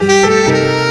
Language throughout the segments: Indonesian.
Thank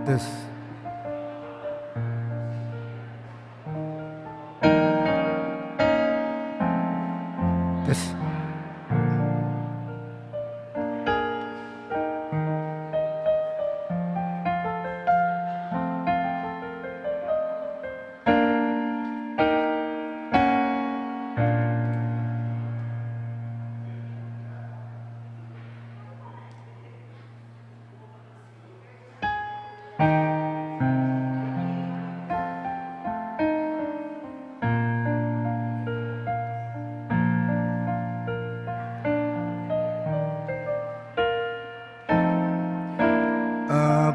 Tes. Tes.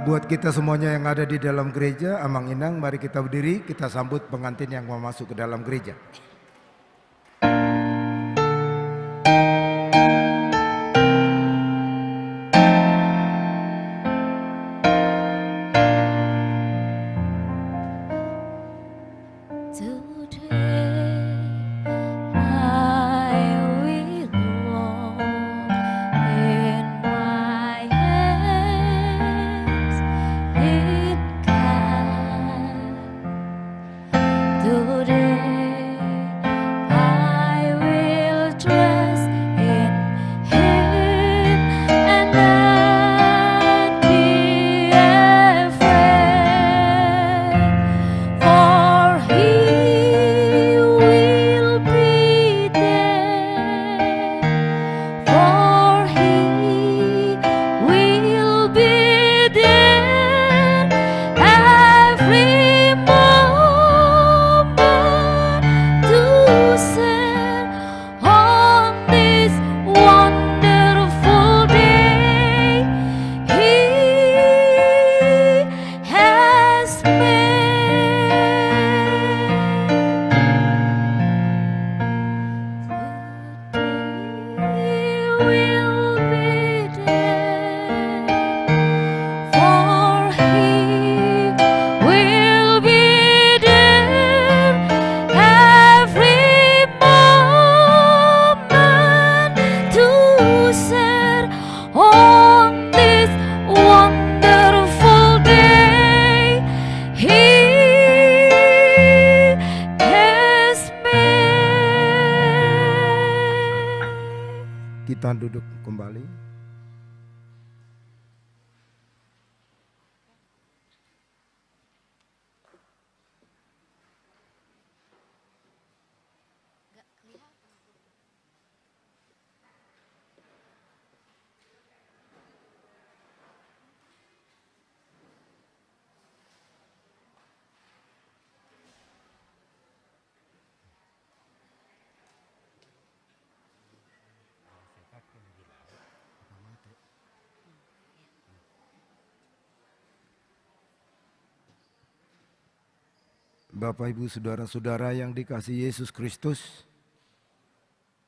Buat kita semuanya yang ada di dalam gereja, Amang Inang, mari kita berdiri, kita sambut pengantin yang mau masuk ke dalam gereja. Kita duduk kembali. Bapak, Ibu, saudara-saudara yang dikasihi Yesus Kristus,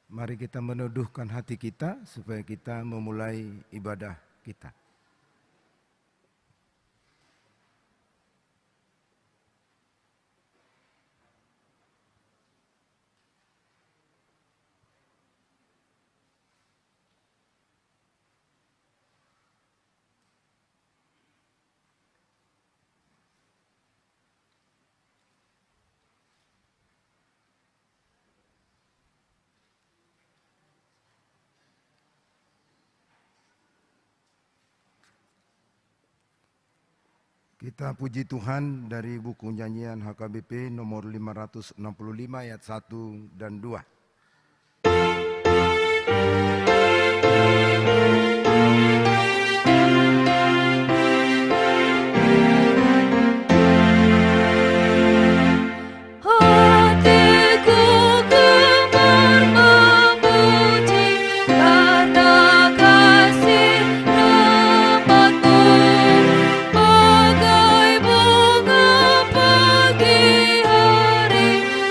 mari kita meneduhkan hati kita supaya kita memulai ibadah kita. Kita puji Tuhan dari buku nyanyian HKBP nomor 565 ayat 1 dan 2.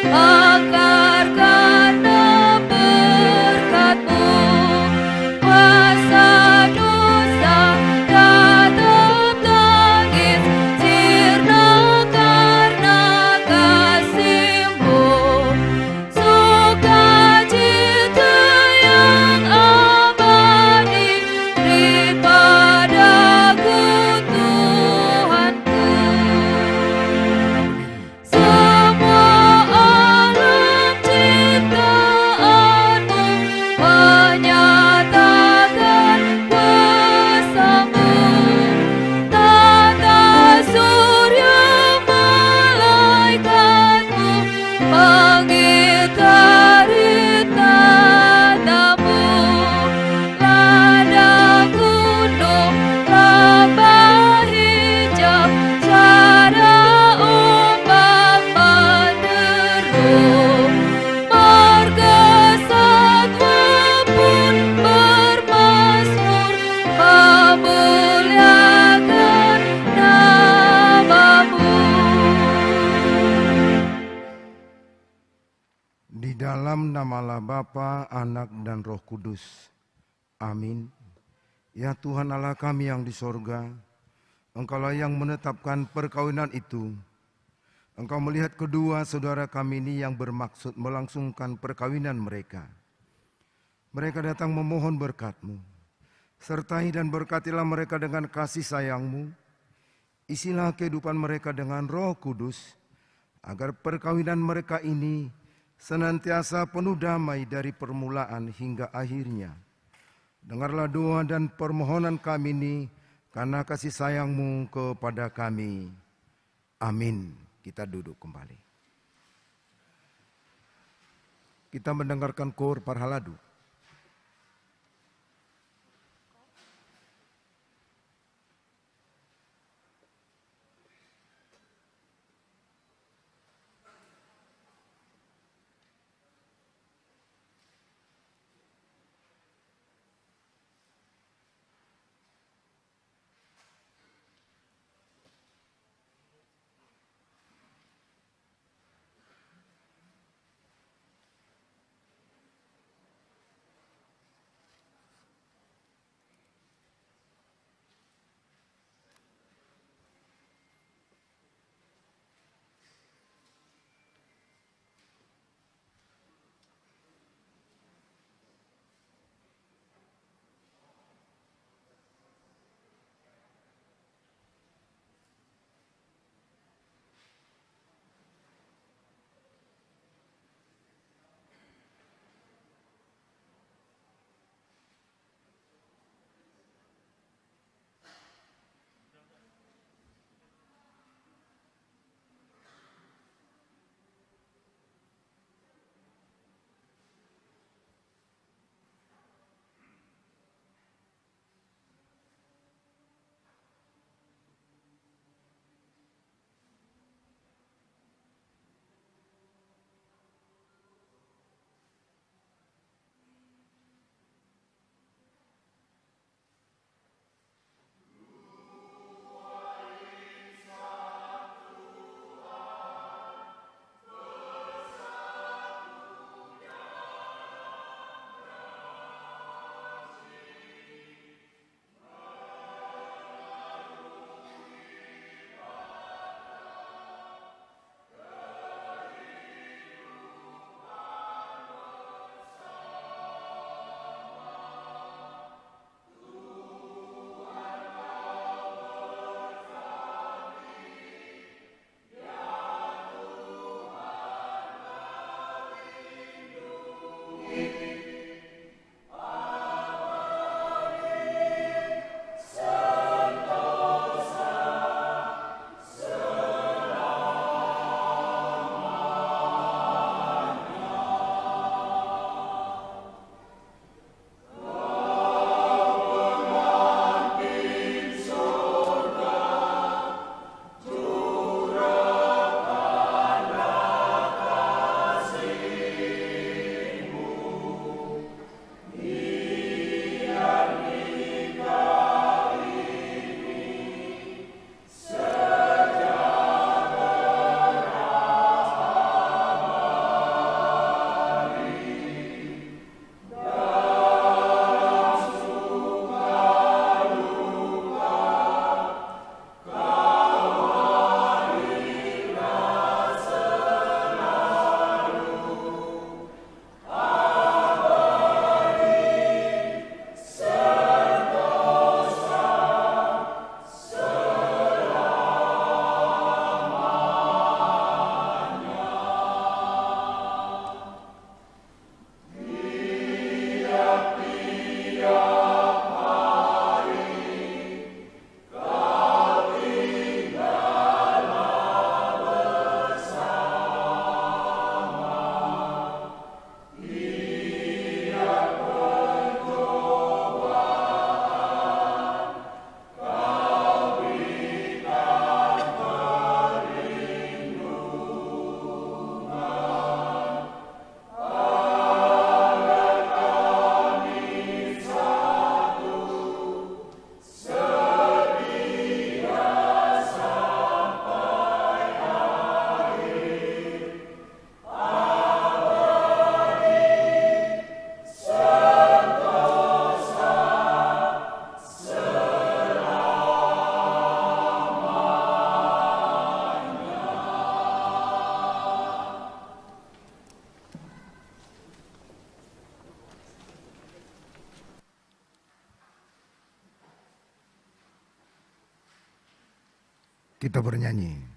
Akar dalam nama Allah Bapa, Anak, dan Roh Kudus. Amin. Ya Tuhan Allah kami yang di sorga, Engkaulah yang menetapkan perkawinan itu. Engkau melihat kedua saudara kami ini yang bermaksud melangsungkan perkawinan mereka. Mereka datang memohon berkat-Mu. Sertai dan berkatilah mereka dengan kasih sayang-Mu. Isilah kehidupan mereka dengan Roh Kudus, agar perkawinan mereka ini senantiasa penuh damai dari permulaan hingga akhirnya. Dengarlah doa dan permohonan kami ini karena kasih sayang-Mu kepada kami. Amin. Kita duduk kembali. Kita mendengarkan Kor Parhaladu. Kita bernyanyi.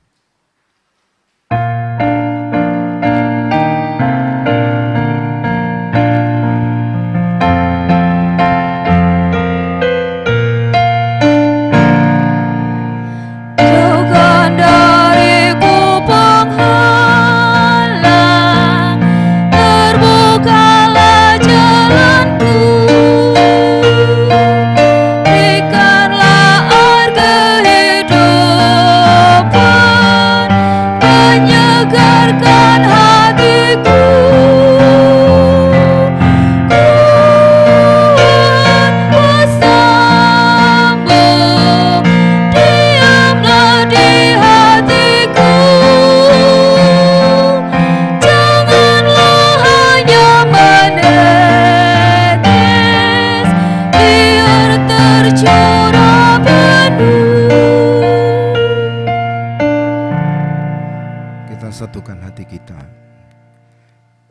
Satukan hati kita.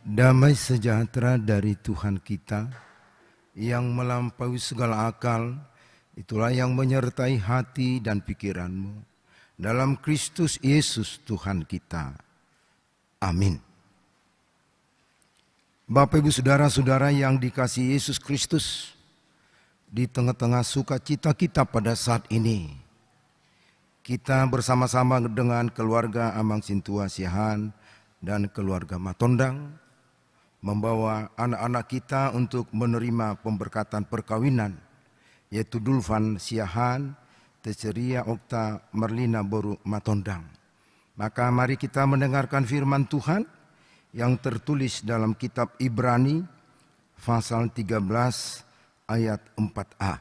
Damai sejahtera dari Tuhan kita yang melampaui segala akal, itulah yang menyertai hati dan pikiranmu. Dalam Kristus Yesus Tuhan kita. Amin. Bapak Ibu Saudara-saudara yang dikasihi Yesus Kristus, di tengah-tengah sukacita kita pada saat ini, kita bersama-sama dengan keluarga Amang Sintua Siahan dan keluarga Matondang membawa anak-anak kita untuk menerima pemberkatan perkawinan, yaitu Dulvan Siahan, Teceria Okta Merlina Boru Matondang. Maka mari kita mendengarkan firman Tuhan yang tertulis dalam kitab Ibrani pasal 13 ayat 4a.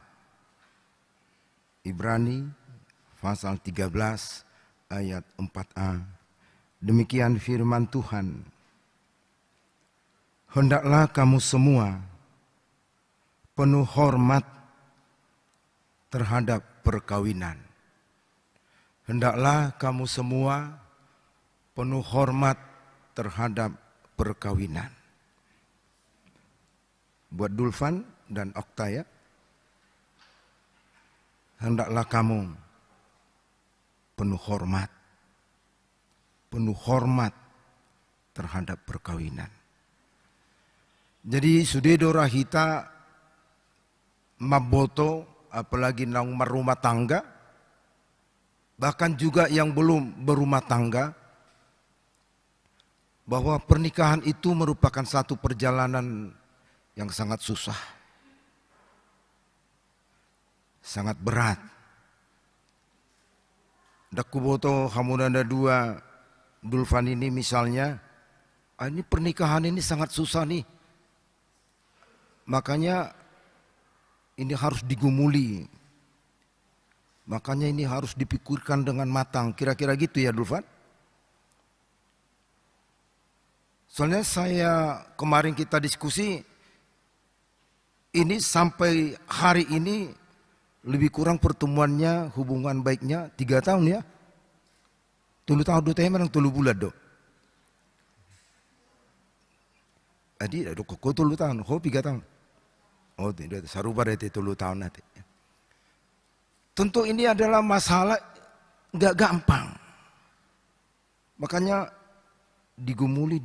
Ibrani pasal 13 ayat 4a. Demikian firman Tuhan. Hendaklah kamu semua penuh hormat terhadap perkawinan. Hendaklah kamu semua penuh hormat terhadap perkawinan. Buat Dulvan dan Okta ya. Hendaklah kamu penuh hormat terhadap perkawinan. Jadi sudedo rahita maboto, apalagi nang merumah tangga, bahkan juga yang belum berumah tangga, bahwa pernikahan itu merupakan satu perjalanan yang sangat susah, sangat berat. Dakuboto Hamunanda dua Dulvan ini misalnya, ini pernikahan ini sangat susah nih. Makanya ini harus digumuli. Makanya ini harus dipikirkan dengan matang. Kira-kira gitu ya Dulvan? Soalnya kemarin kita diskusi, ini sampai hari ini lebih kurang pertemuannya, hubungan baiknya 3 tahun ya. 3 tahun 2 tahun, 3 bulan do. Adi ada kok 3 tahun, 3 tahun. Oh tidak, sarubar itu 3 tahun nanti. Tentu ini adalah masalah nggak gampang. Makanya digumuli,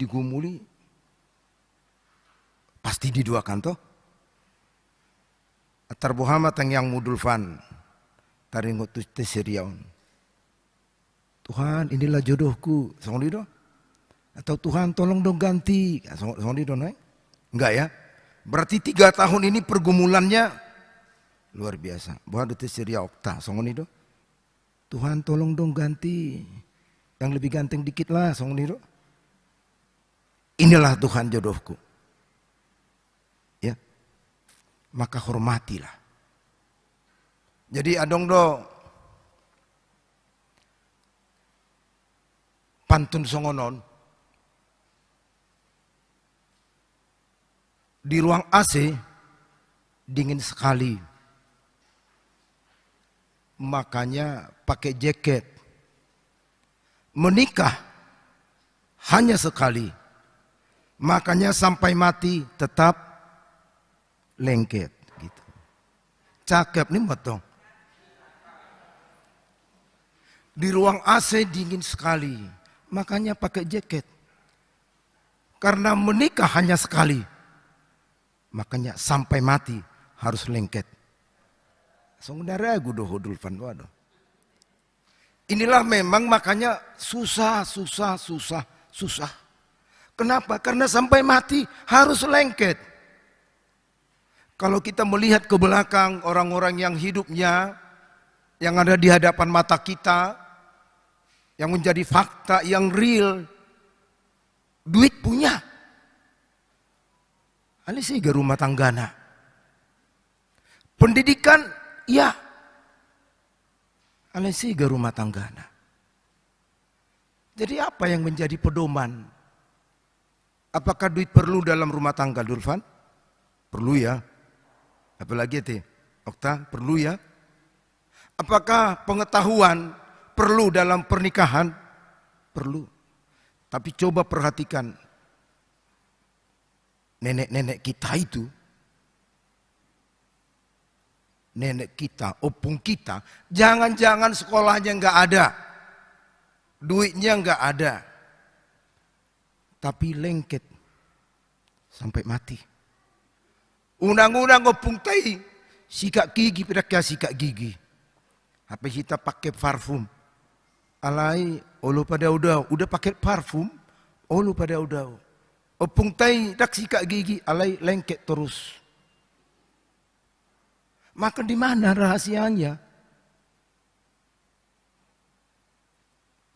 pasti diduakan toh. Atar Muhammad yang mudulvan taringot teseriaun. Tuhan inilah jodohku, songdi do. Atau Tuhan tolong dong ganti, songdi do naik. Enggak ya? Berarti 3 tahun ini pergumulannya luar biasa. Buat teseria okta, songdi do. Tuhan tolong dong ganti, yang lebih ganteng dikit lah, songdi do. Inilah Tuhan jodohku. Maka hormatilah. Jadi adong do pantun songonon di ruang AC dingin sekali. Makanya pakai jaket. Menikah hanya sekali. Makanya sampai mati tetap lengket gitu. Cakep nih betul. Di ruang AC dingin sekali, makanya pakai jaket. Karena menikah hanya sekali, makanya sampai mati harus lengket. Saudara gudohodul fan waduh. Inilah memang makanya susah. Kenapa? Karena sampai mati harus lengket. Kalau kita melihat ke belakang orang-orang yang hidupnya, yang ada di hadapan mata kita, yang menjadi fakta, yang real, duit punya. Alisiga rumah tanggana. Pendidikan, ya. Alisiga rumah tanggana. Jadi apa yang menjadi pedoman? Apakah duit perlu dalam rumah tangga, Dulfan? Perlu ya. Apalagi itu, Okta, perlu ya. Apakah pengetahuan perlu dalam pernikahan? Perlu. Tapi coba perhatikan, nenek-nenek kita itu, nenek kita, opung kita, jangan-jangan sekolahnya nggak ada, duitnya nggak ada, tapi lengket sampai mati. Undang-undang opung tai, sikat gigi, pirakia sikat gigi. Apa kita pakai parfum? Alai, olo pada udah pakai parfum, olo pada udah. Opung tai dak sikat gigi, alai lengket terus. Maka di mana rahasianya?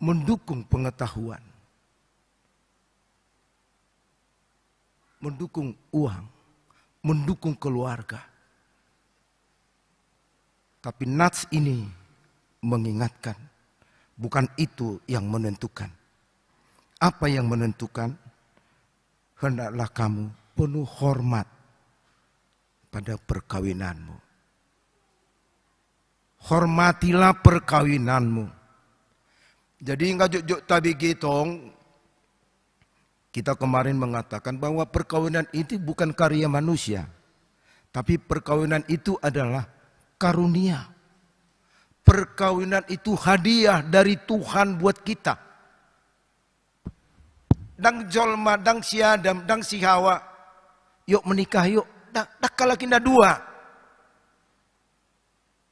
Mendukung pengetahuan. Mendukung uang. Mendukung keluarga. Tapi nats ini mengingatkan, bukan itu yang menentukan. Apa yang menentukan? Hendaklah kamu penuh hormat pada perkawinanmu. Hormatilah perkawinanmu. Jadi ngajok-jok tabi gitong, kita kemarin mengatakan bahwa perkawinan itu bukan karya manusia. Tapi perkawinan itu adalah karunia. Perkawinan itu hadiah dari Tuhan buat kita. Dang jolma, dang si Adam, dang si Hawa. Yuk menikah yuk. Dak kalakinda dua.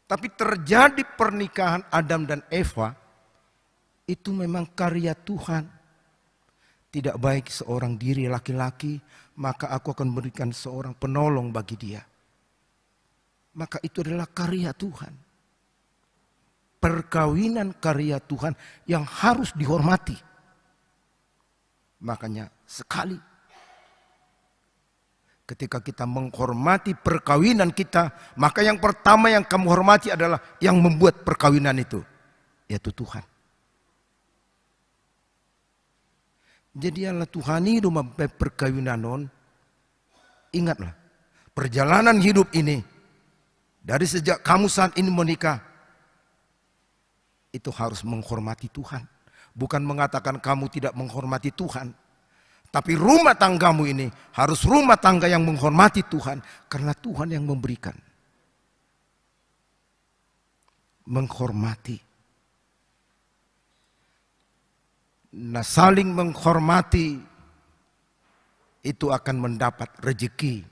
Tapi terjadi pernikahan Adam dan Eva. Itu memang karya Tuhan. Tidak baik seorang diri laki-laki, maka aku akan berikan seorang penolong bagi dia. Maka itu adalah karya Tuhan. Perkawinan karya Tuhan yang harus dihormati. Makanya sekali ketika kita menghormati perkawinan kita, maka yang pertama yang kamu hormati adalah yang membuat perkawinan itu, yaitu Tuhan. Jadi Allah Tuhani rumah perkawinan non. Ingatlah, perjalanan hidup ini dari sejak kamu saat ini menikah itu harus menghormati Tuhan. Bukan mengatakan kamu tidak menghormati Tuhan. Tapi rumah tanggamu ini harus rumah tangga yang menghormati Tuhan. Karena Tuhan yang memberikan. Menghormati. Nah, saling menghormati itu akan mendapat rezeki.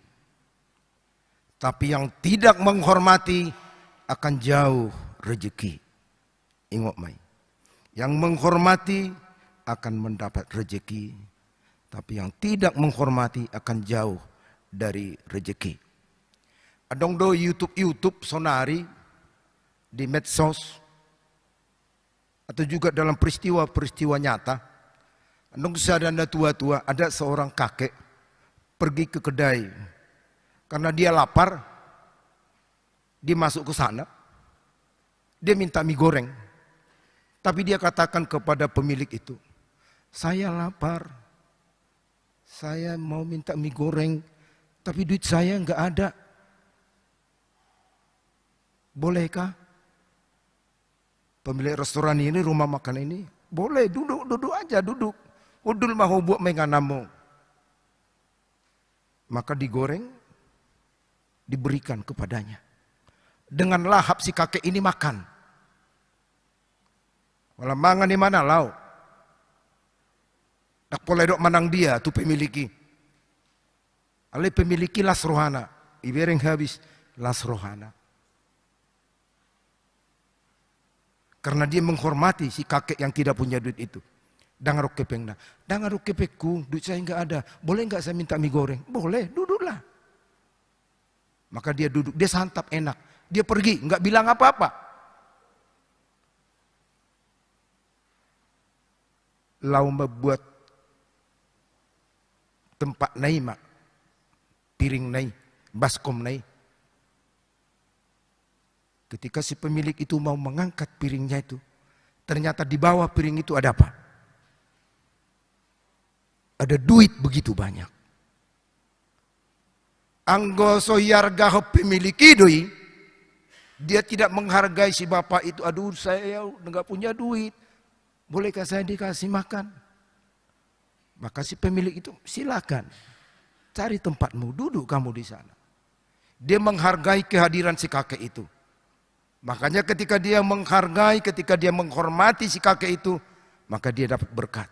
Tapi yang tidak menghormati akan jauh rezeki. Ingat mai. Yang menghormati akan mendapat rezeki. Tapi yang tidak menghormati akan jauh dari rezeki. Adong do YouTube sonari di medsos atau juga dalam peristiwa-peristiwa nyata. Adong sadana tua-tua ada seorang kakek pergi ke kedai karena dia lapar. Dia masuk ke sana. Dia minta mie goreng. Tapi dia katakan kepada pemilik itu, saya lapar, saya mau minta mie goreng, tapi duit saya nggak ada. Bolehkah? Pemilik restoran ini, rumah makan ini, boleh duduk aja, duduk. Udul mau buat menganamu. Maka digoreng, diberikan kepadanya. Dengan lahap si kakek ini makan. Walau mangan di mana lau. Tak boleh dok menang dia tu pemiliki. Ale pemiliki las rohana. Ibereng habis las rohana. Karena dia menghormati si kakek yang tidak punya duit itu. Dangaruk kepengna. Dangaruk kepekku, duit saya enggak ada. Boleh enggak saya minta mie goreng? Boleh, duduklah. Maka dia duduk, dia santap enak. Dia pergi, enggak bilang apa-apa. Lau membuat tempat nai mak, piring nai, baskom nai. Ketika si pemilik itu mau mengangkat piringnya itu, ternyata di bawah piring itu ada apa? Ada duit begitu banyak. Anggo soyarga pemilik idoi, dia tidak menghargai si bapak itu. Aduh, saya enggak punya duit. Bolehkah saya dikasih makan? Maka si pemilik itu silakan. Cari tempatmu, duduk kamu di sana. Dia menghargai kehadiran si kakek itu. Makanya ketika dia menghargai, ketika dia menghormati si kakek itu, maka dia dapat berkat.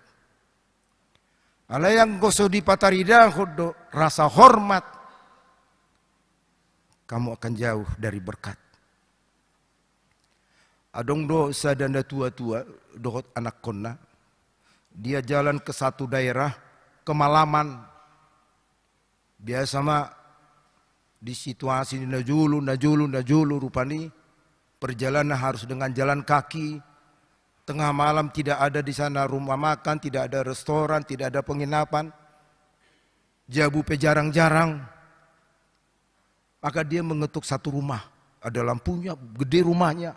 Ala yang goso di patarida rasa hormat, kamu akan jauh dari berkat. Adong dosa dan tua-tua, dohot anak kona. Dia jalan ke satu daerah, kemalaman. Biasa mah di situasi najulu rupani. Perjalanan harus dengan jalan kaki. Tengah malam tidak ada di sana rumah makan, tidak ada restoran, tidak ada penginapan. Jabu pe jarang-jarang. Maka dia mengetuk satu rumah. Ada lampunya, gede rumahnya.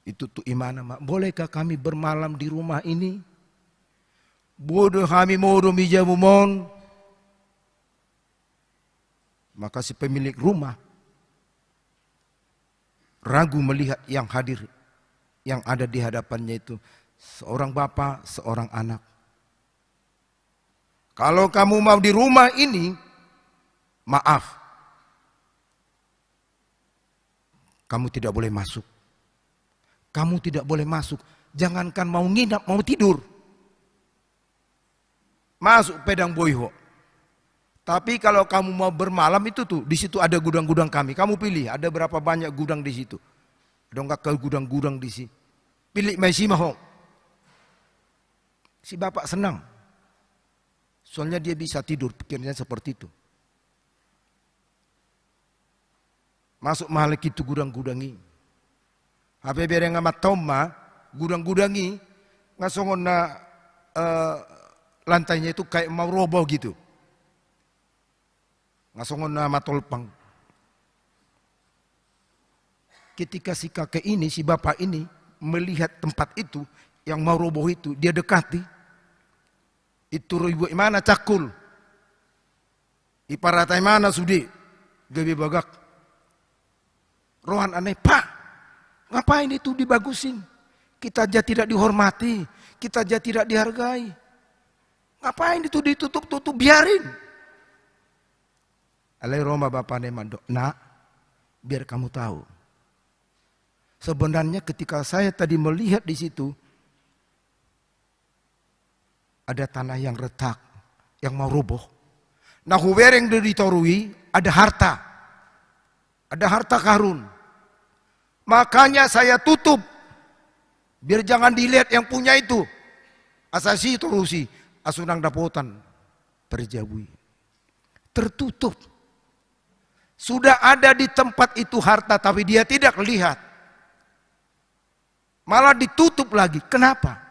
Itu tuh imana mak, bolehkah kami bermalam di rumah ini? Bodoh kami modo mijamu mon. Maka si pemilik rumah ragu melihat yang hadir, yang ada di hadapannya itu seorang bapak, seorang anak. Kalau kamu mau di rumah ini, maaf, kamu tidak boleh masuk. Kamu tidak boleh masuk. Jangankan mau nginap, mau tidur. Masuk pedang boyho. Tapi kalau kamu mau bermalam itu tuh, di situ ada gudang-gudang kami. Kamu pilih, ada berapa banyak gudang di situ. Ada enggak ke gudang-gudang di sini. Pilih maisi mahong. Si bapak senang. Soalnya dia bisa tidur, pikirnya seperti itu. Masuk mahal itu gudang-gudangi. Apa bereng amat toma gudang-gudangi ngasongon na lantainya itu kayak mau roboh gitu. Ngasongon na matolpang. Ketika si kakek ini, si bapak ini melihat tempat itu yang mau roboh itu, dia dekati. Itu ibu mana cakul. Iparatai mana sudi. Gabi bagak. Rohan aneh, Pak. Ngapain itu dibagusin? Kita aja tidak dihormati, kita aja tidak dihargai. Ngapain itu ditutup-tutup, biarin. Alai Roma Bapak Nemando, nak, biar kamu tahu. Sebenarnya ketika saya tadi melihat di situ, ada tanah yang retak, yang mau roboh. Nah hubereng ditorui, ada harta karun. Makanya saya tutup. Biar jangan dilihat yang punya itu. Asasi torusi. Asunang dapotan. Terjabui. Tertutup. Sudah ada di tempat itu harta. Tapi dia tidak lihat. Malah ditutup lagi. Kenapa?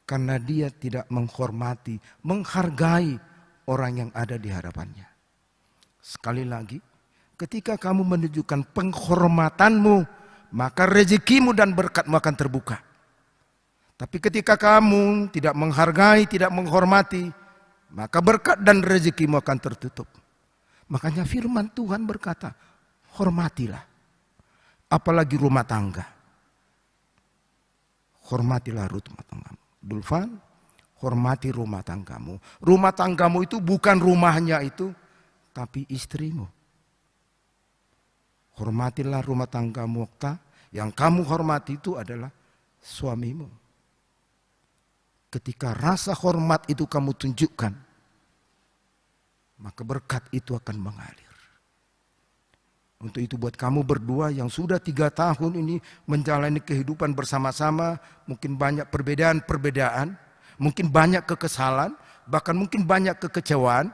Karena dia tidak menghormati. Menghargai orang yang ada di hadapannya. Sekali lagi. Ketika kamu menunjukkan penghormatanmu, maka rezekimu dan berkatmu akan terbuka. Tapi ketika kamu tidak menghargai, tidak menghormati, maka berkat dan rezekimu akan tertutup. Makanya firman Tuhan berkata, hormatilah. Apalagi rumah tangga. Hormatilah rumah tanggamu. Dulfan, hormati rumah tanggamu. Rumah tanggamu itu bukan rumahnya itu, tapi istrimu. Hormatilah rumah tanggamu Okta, Yang kamu hormati itu adalah suamimu. Ketika rasa hormat itu kamu tunjukkan, maka berkat itu akan mengalir. Untuk itu buat kamu berdua yang sudah 3 tahun ini menjalani kehidupan bersama-sama, mungkin banyak perbedaan-perbedaan, mungkin banyak kekesalan, bahkan mungkin banyak kekecewaan,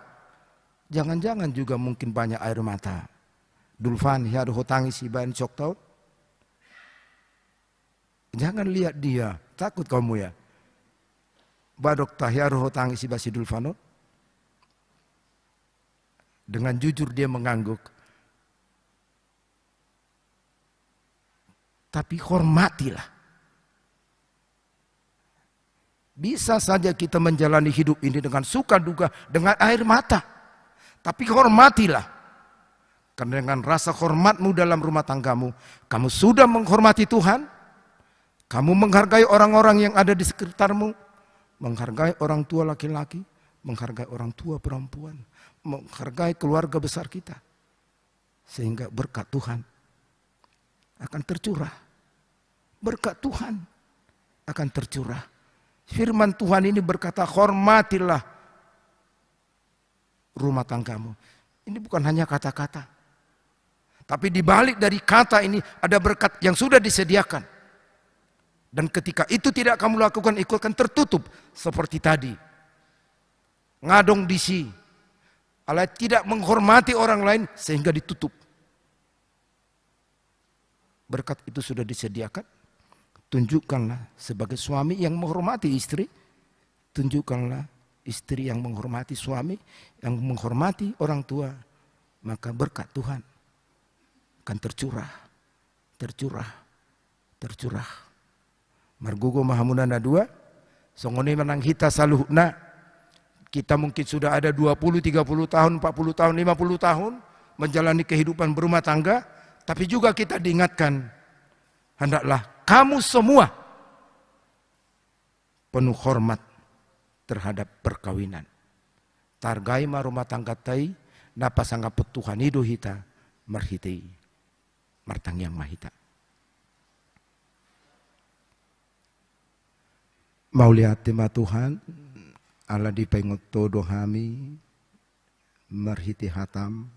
jangan-jangan juga mungkin banyak air mata. Dulfan ya hotangi si ban cok tau. Jangan lihat dia, takut kamu ya. Badok tahya hotangi si basi Dulfano. Dengan jujur dia mengangguk. Tapi hormatilah. Bisa saja kita menjalani hidup ini dengan suka duka, dengan air mata. Tapi hormatilah. Karena dengan rasa hormatmu dalam rumah tanggamu, kamu sudah menghormati Tuhan, kamu menghargai orang-orang yang ada di sekitarmu, menghargai orang tua laki-laki, menghargai orang tua perempuan, menghargai keluarga besar kita. Sehingga berkat Tuhan akan tercurah. Berkat Tuhan akan tercurah. Firman Tuhan ini berkata, hormatilah rumah tanggamu. Ini bukan hanya kata-kata. Tapi di balik dari kata ini ada berkat yang sudah disediakan. Dan ketika itu tidak kamu lakukan, itu akan tertutup. Seperti tadi. Ngadong disi. Allah tidak menghormati orang lain sehingga ditutup. Berkat itu sudah disediakan. Tunjukkanlah sebagai suami yang menghormati istri. Tunjukkanlah istri yang menghormati suami, yang menghormati orang tua. Maka berkat Tuhan akan tercurah, tercurah, tercurah. Margugo mahamunana 2, songone menang hita saluhna. Kita mungkin sudah ada 20, 30 tahun, 40 tahun, 50 tahun menjalani kehidupan berumah tangga. Tapi juga kita diingatkan, hendaklah kamu semua penuh hormat terhadap perkawinan. Targai ma rumah tangga tai, napa sangka petuhan hidup hita, marhitei, martang yang mahita. Mau lihat tema Tuhan, Allah dipengot todo hami, marhiti hatam,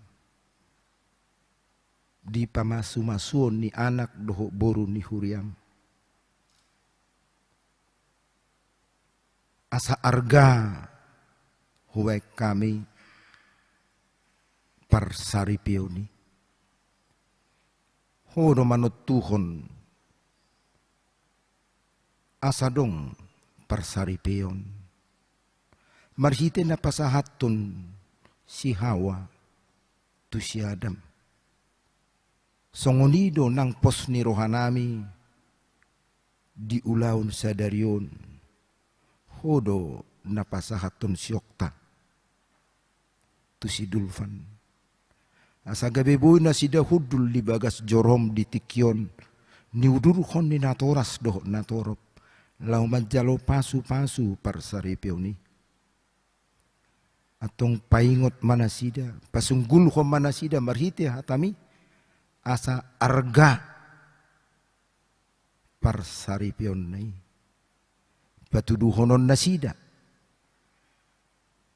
di pamasu-masuon ni anak doho boru ni huriam. Asa arga huwek kami parsaripioni. Hono manut tuhon asa dong parsaripion. Marhite na pasahatun si Hawa tu si Adam. Songonido ng pos ni rohanami di ulaun sa daryon hodo napasahaton siyokta tu si Dulfan asa gabiboy na si Dahudul libagas jorom di tikyon ni udurhon ni natoras doh natorop lau majalo pasu-pasu parsaripyo ni atong paingot manasida pasunggulhon manasida marhite hatami asa arga parsaripion nai patuduhonon nasida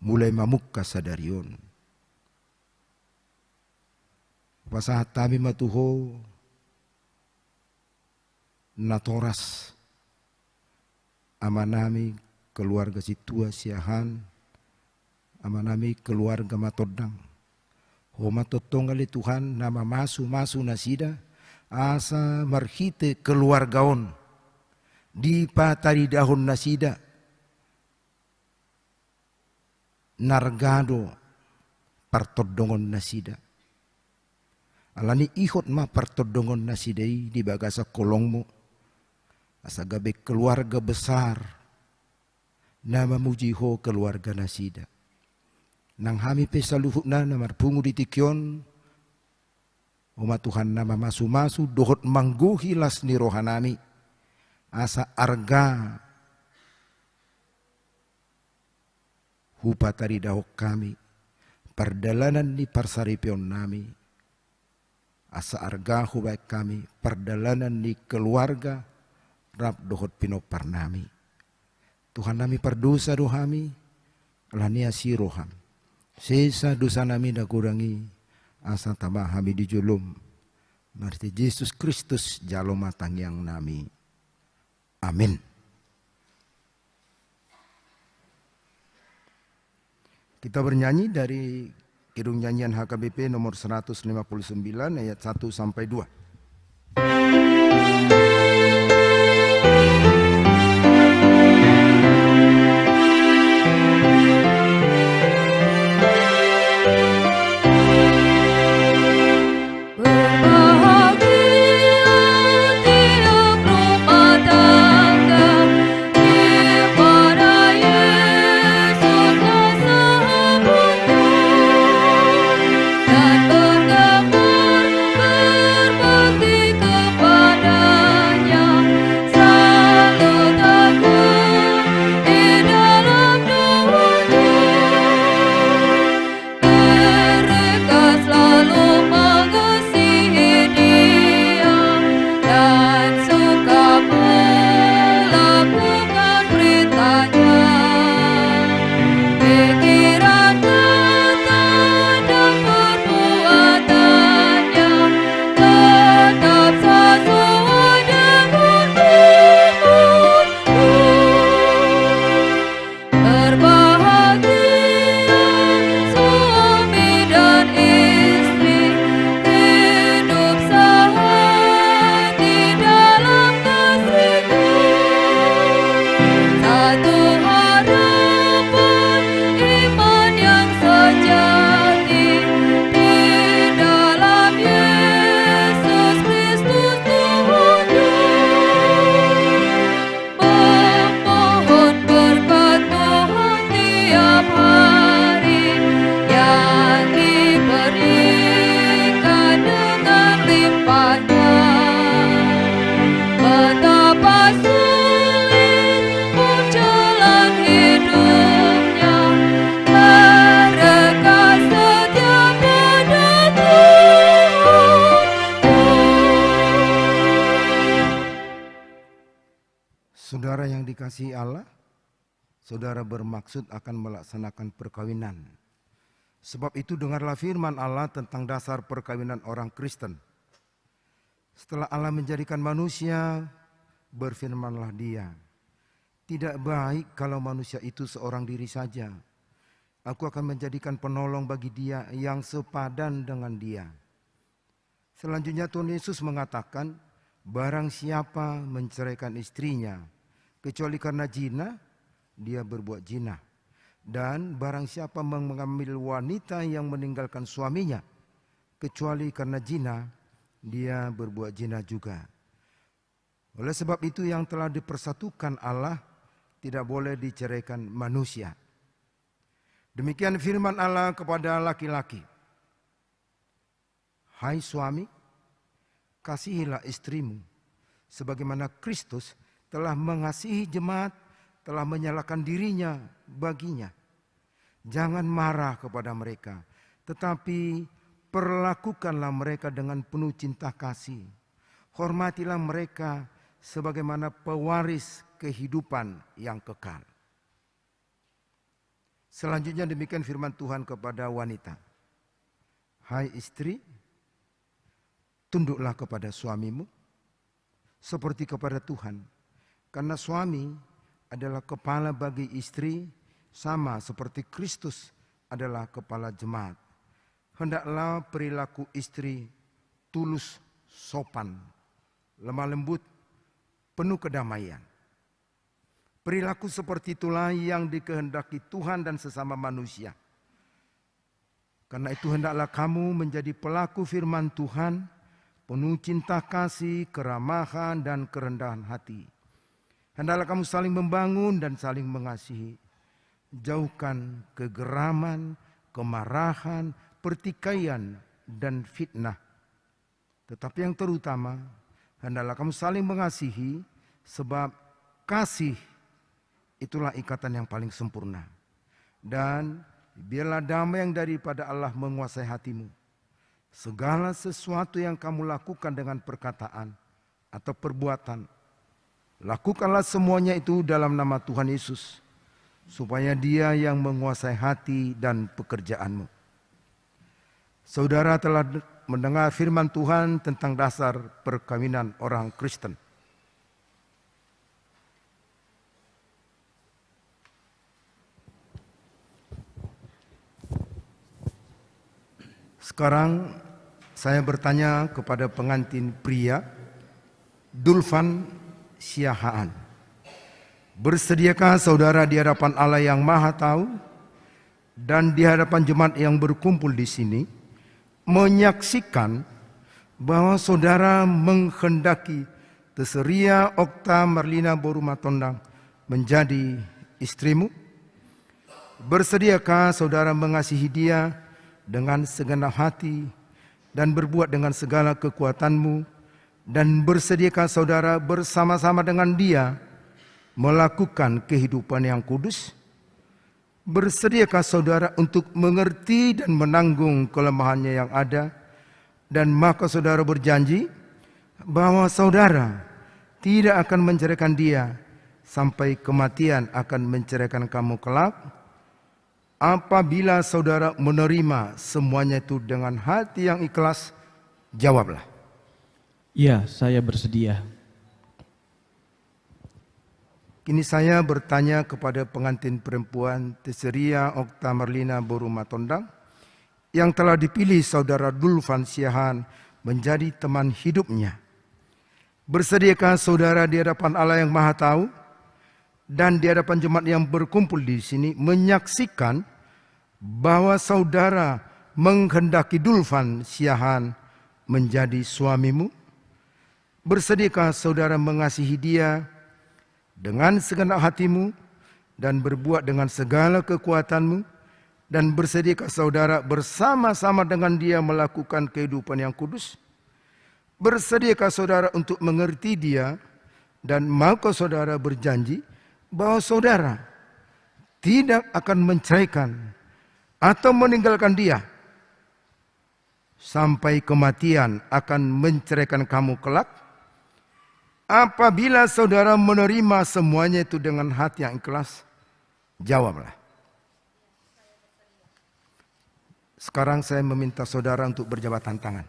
mulai mamukka sa daryon pasahat tami matuho natoras amanami keluarga si tua siahan amanami keluarga matodang Homa totongali Tuhan nama masu nasida asa marhite keluargaon di patari dahon nasida nargado partodongon nasida alani ihot ma partodongon nasidai di bagasa kolongmu asa gabe keluarga besar nama mujiho keluarga nasida nang hami pesaluhuk na marpungu di tikyon Oma Tuhan nama masu-masu dohot mangguhilas ni rohanami asa arga hupatari dahok kami perdalanan ni parsaripion nami asa arga hubaik kami perdalanan di keluarga rap dohot pino parnami. Tuhan nami perdosa dohami lania si roham. Sesa dosa nami dah kurangi asa tambah kami dijulum. Marti Yesus Kristus jalo matang yang nami. Amin. Kita bernyanyi dari Kidung Nyanyian HKBP nomor 159 ayat 1 sampai 2. Saudara yang dikasihi Allah, saudara bermaksud akan melaksanakan perkawinan. Sebab itu dengarlah firman Allah tentang dasar perkawinan orang Kristen. Setelah Allah menjadikan manusia, berfirmanlah Dia, "Tidak baik kalau manusia itu seorang diri saja. Aku akan menjadikan penolong bagi dia yang sepadan dengan dia." Selanjutnya Tuhan Yesus mengatakan, "Barang siapa menceraikan istrinya, kecuali karena zina, dia berbuat zina. Dan barang siapa mengambil wanita yang meninggalkan suaminya, kecuali karena zina, dia berbuat zina juga." Oleh sebab itu yang telah dipersatukan Allah tidak boleh diceraikan manusia. Demikian firman Allah kepada laki-laki. "Hai suami, kasihilah istrimu, sebagaimana Kristus telah mengasihi jemaat, telah menyalahkan dirinya baginya. Jangan marah kepada mereka, tetapi perlakukanlah mereka dengan penuh cinta kasih. Hormatilah mereka sebagaimana pewaris kehidupan yang kekal." Selanjutnya demikian firman Tuhan kepada wanita. "Hai istri, tunduklah kepada suamimu seperti kepada Tuhan. Karena suami adalah kepala bagi istri, sama seperti Kristus adalah kepala jemaat. Hendaklah perilaku istri tulus, sopan, lemah lembut, penuh kedamaian. Perilaku seperti itulah yang dikehendaki Tuhan dan sesama manusia. Karena itu hendaklah kamu menjadi pelaku firman Tuhan, penuh cinta kasih, keramahan, dan kerendahan hati. Hendaklah kamu saling membangun dan saling mengasihi. Jauhkan kegeraman, kemarahan, pertikaian, dan fitnah. Tetapi yang terutama, hendaklah kamu saling mengasihi, sebab kasih itulah ikatan yang paling sempurna. Dan biarlah damai yang daripada Allah menguasai hatimu. segala sesuatu yang kamu lakukan dengan perkataan atau perbuatan, lakukanlah semuanya itu dalam nama Tuhan Yesus, supaya Dia yang menguasai hati dan pekerjaanmu. Saudara telah mendengar firman Tuhan tentang dasar perkawinan orang Kristen. Sekarang saya bertanya kepada pengantin pria, Dulfan Siahaan. Bersediakah saudara di hadapan Allah yang Maha Tahu dan di hadapan jemaat yang berkumpul di sini menyaksikan bahwa saudara menghendaki Teseria Okta Marlina Borumatondang menjadi istrimu? Bersediakah saudara mengasihi dia dengan segenap hati dan berbuat dengan segala kekuatanmu, dan bersediakah saudara bersama-sama dengan dia melakukan kehidupan yang kudus? Bersediakah saudara untuk mengerti dan menanggung kelemahannya yang ada, dan maka saudara berjanji bahwa saudara tidak akan menceraikan dia sampai kematian akan menceraikan kamu kelak? Apabila saudara menerima semuanya itu dengan hati yang ikhlas, jawablah. Ya, saya bersedia. Kini saya bertanya kepada pengantin perempuan Teseria Okta Marlina Borumatondang yang telah dipilih saudara Dulfan Siahaan menjadi teman hidupnya. Bersediakah saudara di hadapan Allah yang Maha Tahu dan di hadapan jemaat yang berkumpul di sini menyaksikan bahwa saudara menghendaki Dulfan Siahaan menjadi suamimu? Bersediakah saudara mengasihi dia dengan segenap hatimu dan berbuat dengan segala kekuatanmu, dan bersediakah saudara bersama-sama dengan dia melakukan kehidupan yang kudus? Bersediakah saudara untuk mengerti dia, dan maka saudara berjanji bahwa saudara tidak akan menceraikan atau meninggalkan dia sampai kematian akan menceraikan kamu kelak? Apabila saudara menerima semuanya itu dengan hati yang ikhlas, jawablah. Sekarang saya meminta saudara untuk berjabatan tangan.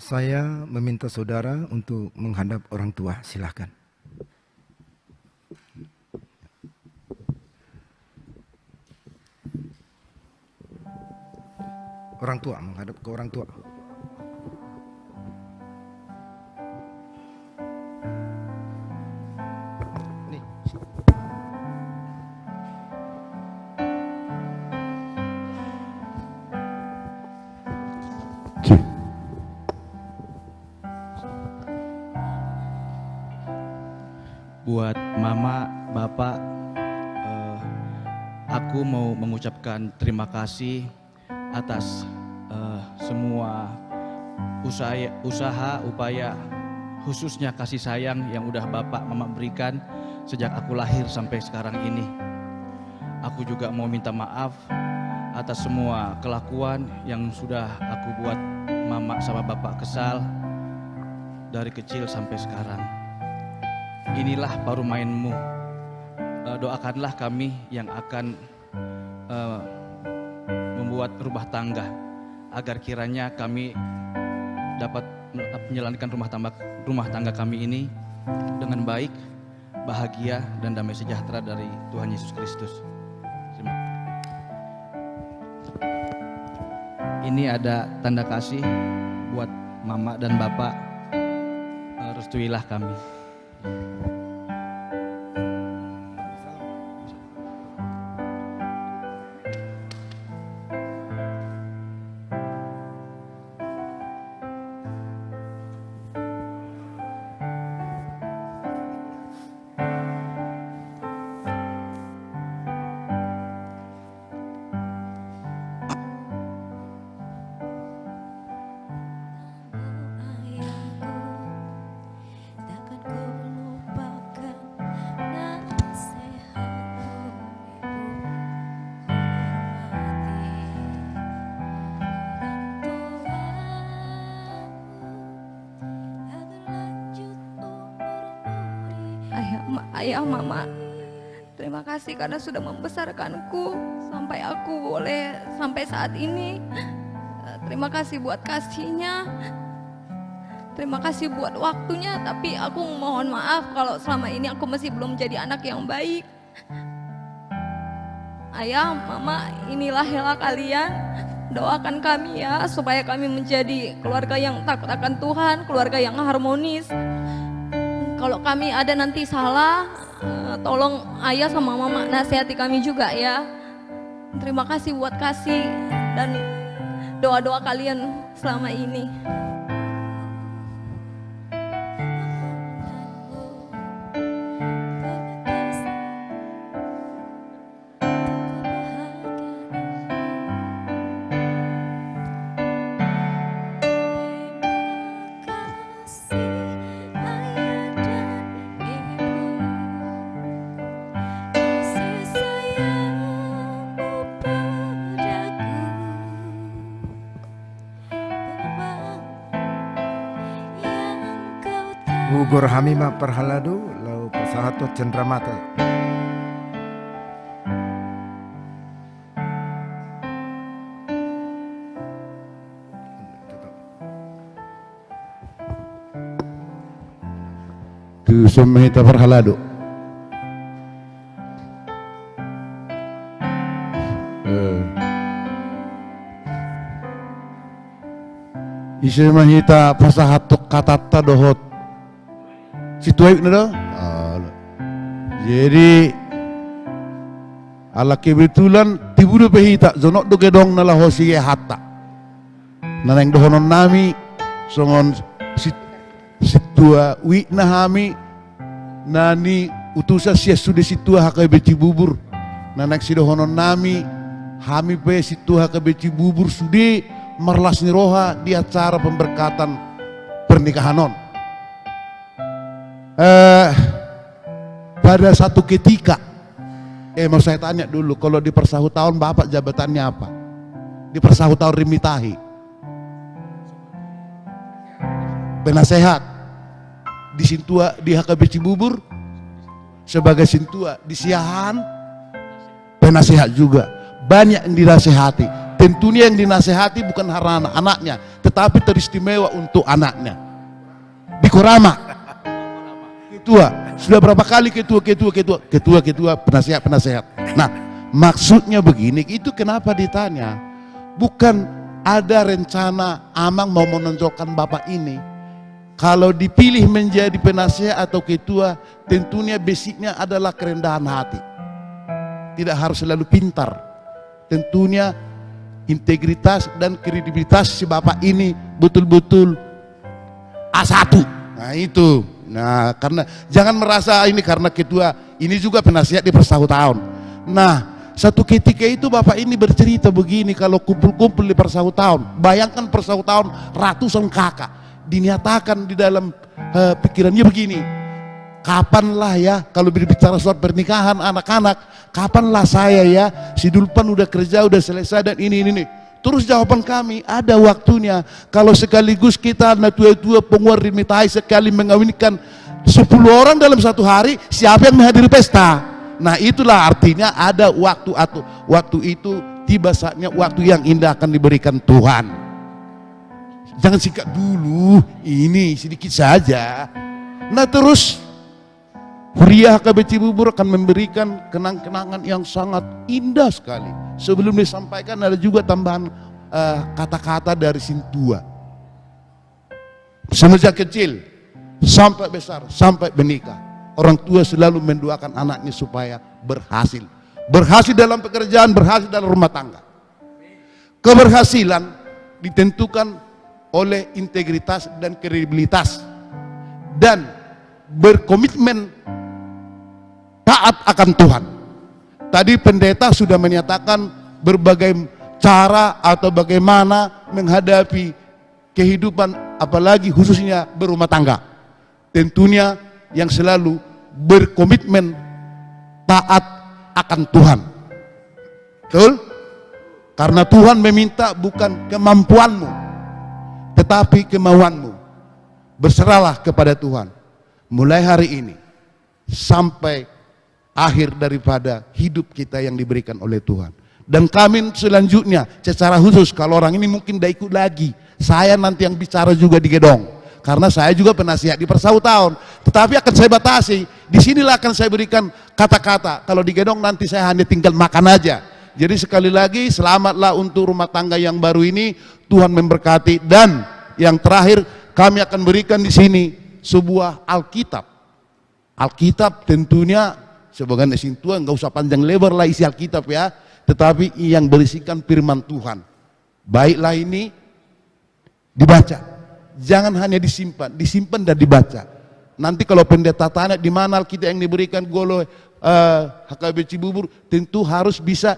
Saya meminta saudara untuk menghadap orang tua, silakan. Orang tua, menghadap ke orang tua. Nih. Buat Mama, Bapak, aku mau mengucapkan terima kasih atas semua usaha, upaya, khususnya kasih sayang yang udah Bapak Mama berikan sejak aku lahir sampai sekarang ini. Aku juga mau minta maaf atas semua kelakuan yang sudah aku buat mama sama bapak kesal dari kecil sampai sekarang. Inilah baru mainmu. Doakanlah kami yang akan membuat rumah tangga, agar kiranya kami dapat menjalankan rumah tangga kami ini dengan baik, bahagia, dan damai sejahtera dari Tuhan Yesus Kristus. Ini ada tanda kasih buat mama dan bapak. Restuilah kami. Ayah, mama, terima kasih karena sudah membesarkanku sampai aku boleh sampai saat ini. Terima kasih buat kasihnya, terima kasih buat waktunya. Tapi aku mohon maaf kalau selama ini aku masih belum jadi anak yang baik. Ayah, mama, inilah Hela kalian. Doakan kami ya, supaya kami menjadi keluarga yang takut akan Tuhan, keluarga yang harmonis. Kalau kami ada nanti salah, tolong ayah sama mama nasihati kami juga ya. Terima kasih buat kasih dan doa-doa kalian selama ini. Gugur Hamima Perhaladu lau pasahato Cendramata. Tu Sumhita Perhaladu. Isi mahita pasahato katata dohot situai nado. Jadi ala kebetulan tibudu pehita zonok do gedong nala hosi hatta naneng dohonon nami songon situa wi nahami nani utusa sia sude situa hakai beci bubur nanak sidohonon nami hami pe situa hakai beci bubur sude marlas niroha di acara pemberkatan pernikahanon. Pada satu ketika, mau saya tanya dulu, kalau di persahut tahun Bapak jabatannya apa? Di persahut tahun Rimitahi, penasehat. Di Sintua, di HKB Cibubur sebagai Sintua, di Siahan penasehat juga. Banyak yang dinasehati. Tentunya yang dinasehati bukan karena anaknya, tetapi teristimewa untuk anaknya. Di Korama ketua, sudah berapa kali ketua penasehat. Nah, maksudnya begini, itu kenapa ditanya? Bukan ada rencana Amang mau menonjolkan Bapak ini. Kalau dipilih menjadi penasehat atau ketua, tentunya basicnya adalah kerendahan hati. Tidak harus selalu pintar. Tentunya integritas dan kredibilitas si Bapak ini betul-betul A1. Nah itu. Nah, karena jangan merasa ini karena ketua, ini juga penasihat di persahut tahun. Nah, satu ketika itu Bapak ini bercerita begini, kalau kumpul-kumpul di persahut tahun, bayangkan persahut tahun ratusan kakak, dinyatakan di dalam pikirannya begini, Kapanlah ya, kalau berbicara soal pernikahan anak-anak, kapanlah saya ya, si Dulpan udah kerja, udah selesai dan ini. Terus jawaban kami, ada waktunya. Kalau sekaligus kita anak tua-tua penguar dimitai sekali mengawinkan 10 orang dalam satu hari, siapa yang menghadiri pesta? Nah itulah artinya ada waktu, atau waktu itu tiba saatnya waktu yang indah akan diberikan Tuhan. Jangan singkat dulu, ini sedikit saja. Nah terus Huria HKB Cibubur akan memberikan kenang-kenangan yang sangat indah sekali. Sebelum disampaikan ada juga tambahan kata-kata dari Sintua. Semenjak kecil sampai besar, sampai menikah, orang tua selalu mendoakan anaknya supaya berhasil. Berhasil dalam pekerjaan, berhasil dalam rumah tangga. Keberhasilan ditentukan oleh integritas dan kredibilitas dan berkomitmen taat akan Tuhan. Tadi pendeta sudah menyatakan berbagai cara atau bagaimana menghadapi kehidupan, apalagi khususnya berumah tangga. Tentunya yang selalu berkomitmen taat akan Tuhan. Betul? Karena Tuhan meminta bukan kemampuanmu, tetapi kemauanmu. Berserahlah kepada Tuhan. Mulai hari ini sampai akhir daripada hidup kita yang diberikan oleh Tuhan. Dan kami selanjutnya secara khusus, kalau orang ini mungkin tidak ikut lagi, saya nanti yang bicara juga di Gedong, karena saya juga penasihat di Persautaan, tetapi akan saya batasi. Disinilah akan saya berikan kata-kata. Kalau di Gedong nanti saya hanya tinggal makan aja. Jadi sekali lagi selamatlah untuk rumah tangga yang baru ini, Tuhan memberkati. Dan yang terakhir kami akan berikan di sini sebuah Alkitab. Alkitab tentunya sebagian Sintua nggak usah panjang lebar lah isi Alkitab ya, tetapi yang berisikan firman Tuhan. Baiklah ini dibaca, jangan hanya disimpan dan dibaca. Nanti kalau pendeta tanya di mana Alkitab yang diberikan Golo HKB Cibubur, tentu harus bisa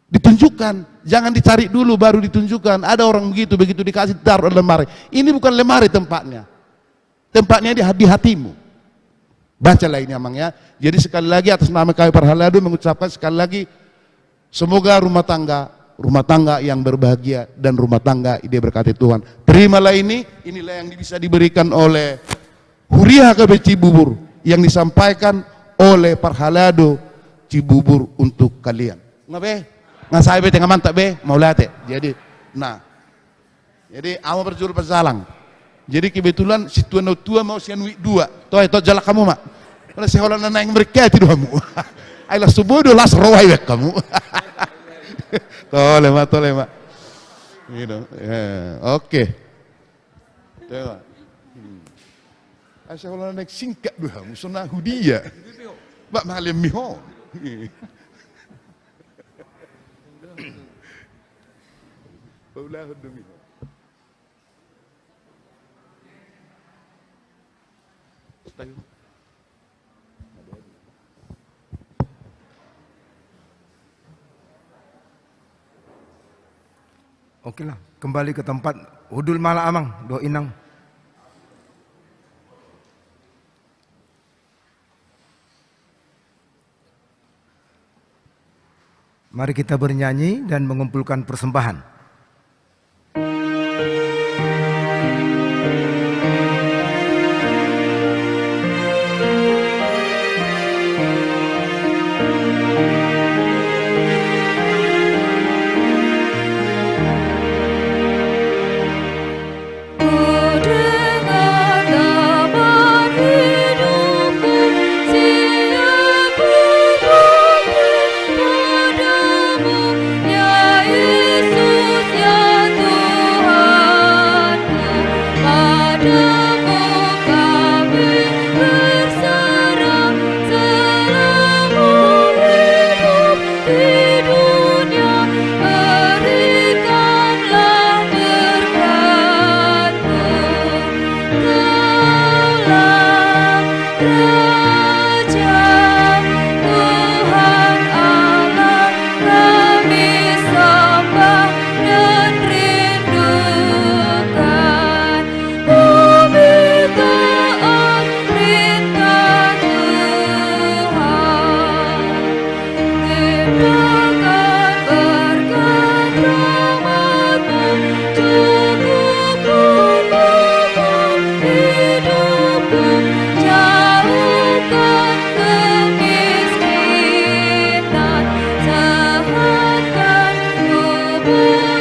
ditunjukkan. Jangan dicari dulu baru ditunjukkan. Ada orang begitu dikasih taruh lemari. Ini bukan lemari tempatnya di hatimu. Bacalah ini amang ya. Jadi sekali lagi atas nama kami Parhalado mengucapkan sekali lagi, semoga rumah tangga yang berbahagia dan rumah tangga dia berkati Tuhan. Terimalah inilah yang bisa diberikan oleh Huria HKB Cibubur yang disampaikan oleh Parhalado Cibubur untuk kalian. Nggak be? Nggak saya be tengah mantap be, mau lihat ya. Jadi ama berjuru bersalang. Jadi kebetulan si tua mau sian wik 2. Toh itu jalak kamu mak. Kalau sekolah naik mereka itu kamu. Ayolah subuh las rawai wek kamu. Tole mak. Gitu. Oke. Tengok. Sekolah naik singkat kamu sunah hudia. Bak malam miho. Paulah demi. Oke lah, kembali ke tempat. Hudul mala amang, do inang. Mari kita bernyanyi dan mengumpulkan persembahan. Yesus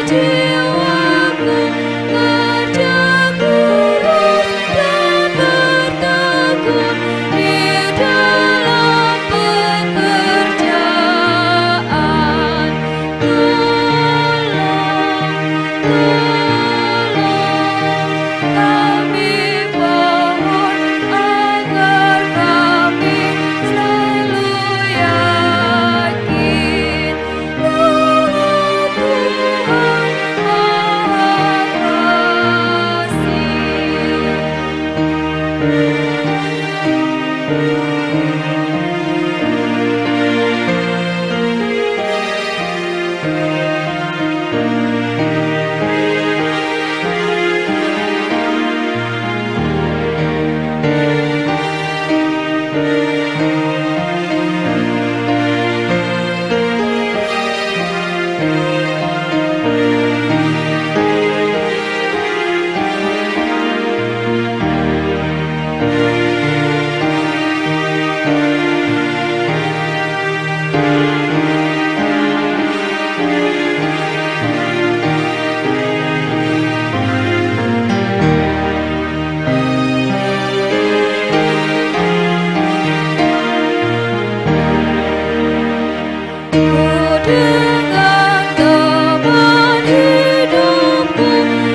jiwaku kerja kurus dan bertekun di dalam pekerjaan. Kami mohon agar kami selalu yakin bahwa Tuhan Maha Kasih. Dengan teman hidupku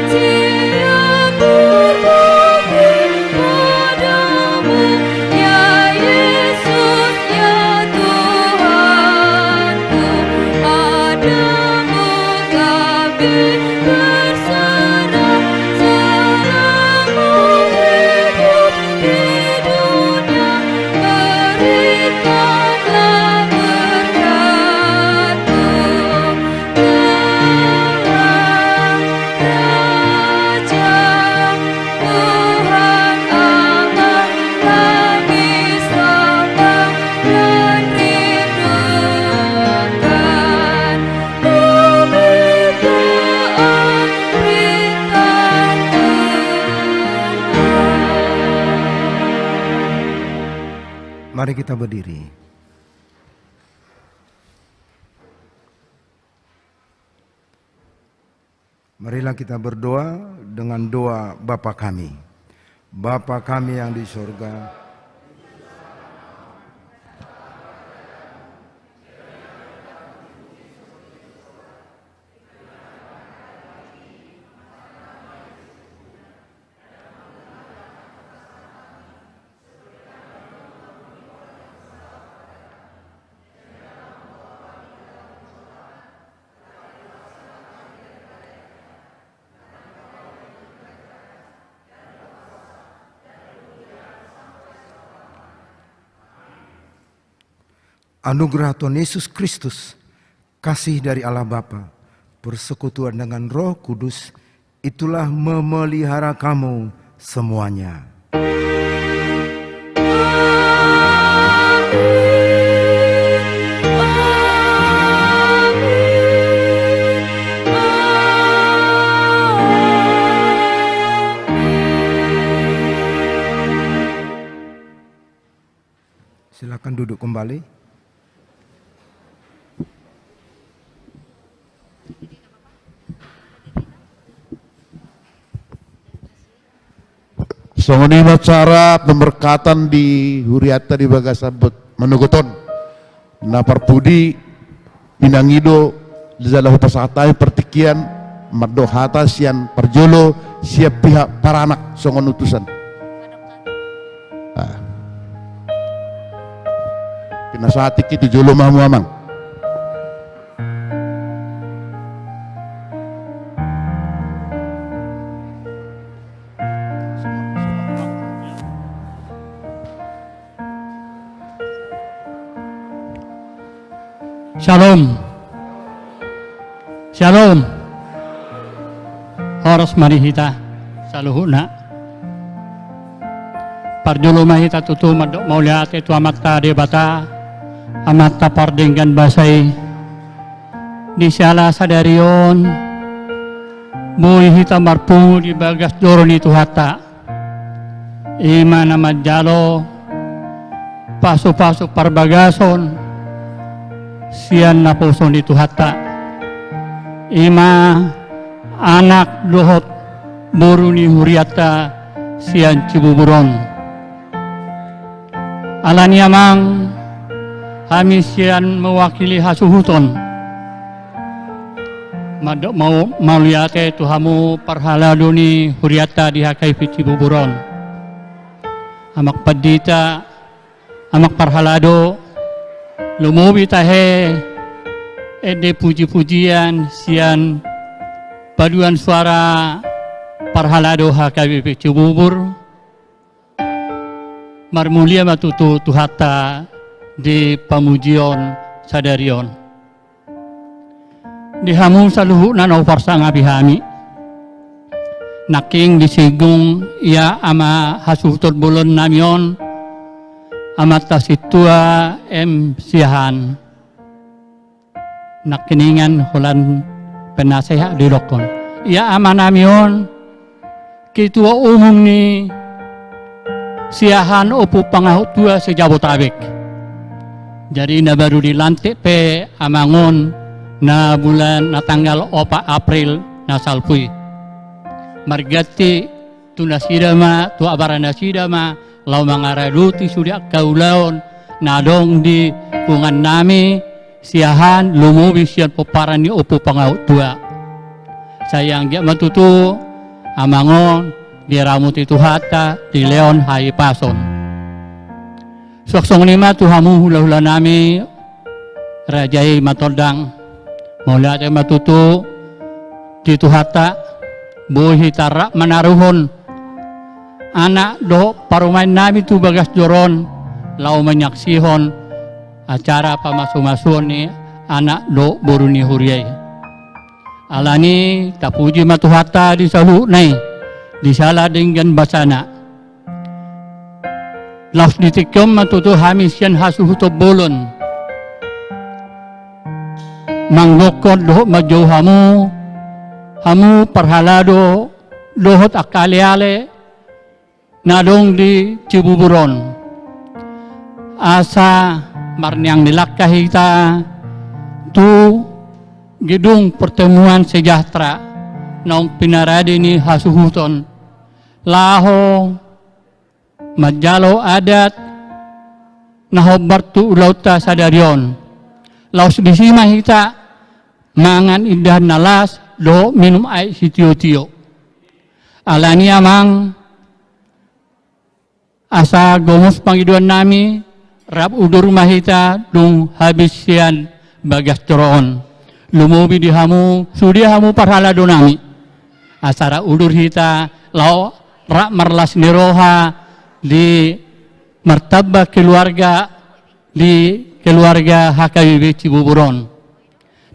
siap berbakti padamu, ya Yesus, ya Tuhanku. Padamu kami berserah selama hidup di dunia. Berikanlah berkat-Mu dalam kerajaan Tuhan Allah. Kami sembah dan rindukan pemberitaan perintah Tuhan. Mari kita berdiri. Marilah kita berdoa dengan doa Bapa kami. Bapa kami yang di sorga, anugerah Tuhan Yesus Kristus, kasih dari Allah Bapa, persekutuan dengan Roh Kudus, itulah memelihara kamu semuanya. Silakan duduk kembali. Songonima cara pemberkatan di huriata di bagasabut menuguton na parpudi pinangido zalahu pasatai pertikian mardo hata sian perjolo siap pihak para anak songon utusan. Pinasati itu jolo mahamu amang. Shalom. Shalom. Horos marihita saluhuna. Parjulu mahita tutu madok mauliate tu amatta debata amatta pardenggan basai di siala sadarion mui hita marpungu di bagas doroni tu hatta imana majalo pasu-pasu parbagason sian na puson itu hatta ima anak dohot boruni huriata sian Cibuburon. Alani amang kami sian mewakili hasuhuton. Madok mau liate tuhamu parhaladoni huriata di hakai Cibuburon. Amak padita, amak parhalado, lumubi tahe, ede puji-pujian sian paduan suara parhalado hakai Cibubur. Marmulia matutu tuhata di pamujion sadarion. Dihamu saluhu nanau farsa ngabihami. Naking disigung ia ama hasuhtot bulon namion amat tasitua siahan. Nakiningan hulan penasehat di lokon. Ia ama namion ketua umum ni siahan opu pangahutua sejabotabek. Jadi na baru dilantik pe amangon na bulan na tanggal 4 April na salpui. Margati tu nasidama tu abara nasidama lau mangaraduti sudah kaulaon nadong di kungan nami siahan lumubi sian peparan ni opo pangautua. Sayang dia matutu amangon di ramut itu hata di leon hai pason. Suaksong lima tuhamu hula-hula nami rajai matodang. Mula ay matutu dito hata buhi tarak manaruhon anak do parumain nami tu bagas joron lau menyaksihon acara pamasu-masuon ni anak do boruni huriay. Alani tapuji matuhata di salu nai di sala dengan basana. Laus ditikom matutu hamisian hasuhuto bolon. Manggokon dohot majauh hamu parhalado dohot akale-ale nadong di Cibuburon. Asa marniang nilakah kita tu gedung pertemuan sejahtera naung pinaradi ni hasuhuton laho majalo adat nahobar tu ulauta sadarion. Laus disima kita mangan indah nalas do minum air sitio-tio. Alani amang asa gomos pangiduan nami rap udur mahita dung habis sian bagas coroon. Lumubi dihamu sudi hamu parhalado nami. Asara udur hita lau rak marlas niroha di martabak keluarga di keluarga HKBP Cibuburon.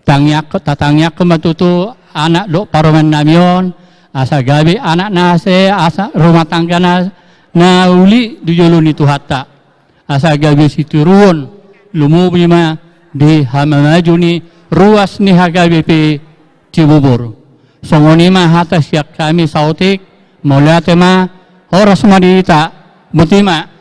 Tatangyak matutu anak do paromen namion asa gabi anak nase asa rumah tangga na uli dijulun itu hatta asa gabi situruon lumubi ma di hamamaju ni ruas ni HKBP Cibubur. Songoni ma hatta siak kami sautik moliate ma horas madita mutima.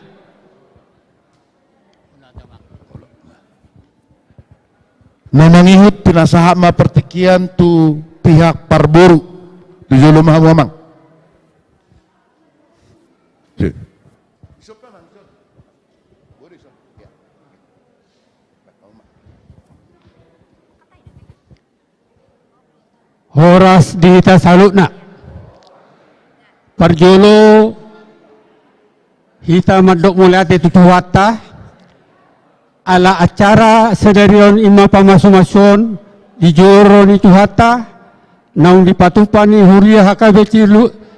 Memangihut pinasahat ma pertikian tu pihak parboru di Jolo Mahamamang. Horas dihita salutna. Parjolo hita madok mulate tutuwata ala acara sedarion ima pamasu-masuon di joro ni tuhata naung dipatupan ni huria HKB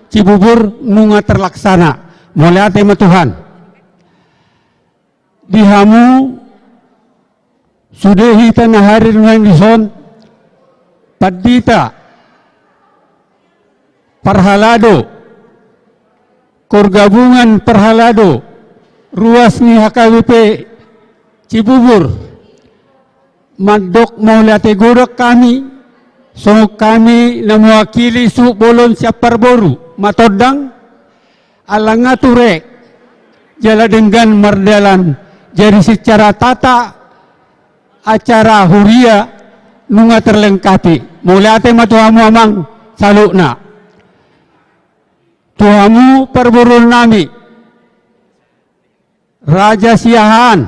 Cibubur nunga terlaksana mulate matuhan dihamu sudah hita nahari nang dison padita parhalado korgabungan parhalado ruas ni HKBP Cibubur mandok mau lihat gurek kami so kami na mewakili su bolon siap parboru matodang alangature jala dengan mardalan jadi secara tata acara huria nunga terlengkapi mulai matuhamu amang salukna. Tuhamu perburun nami, Raja Siahan,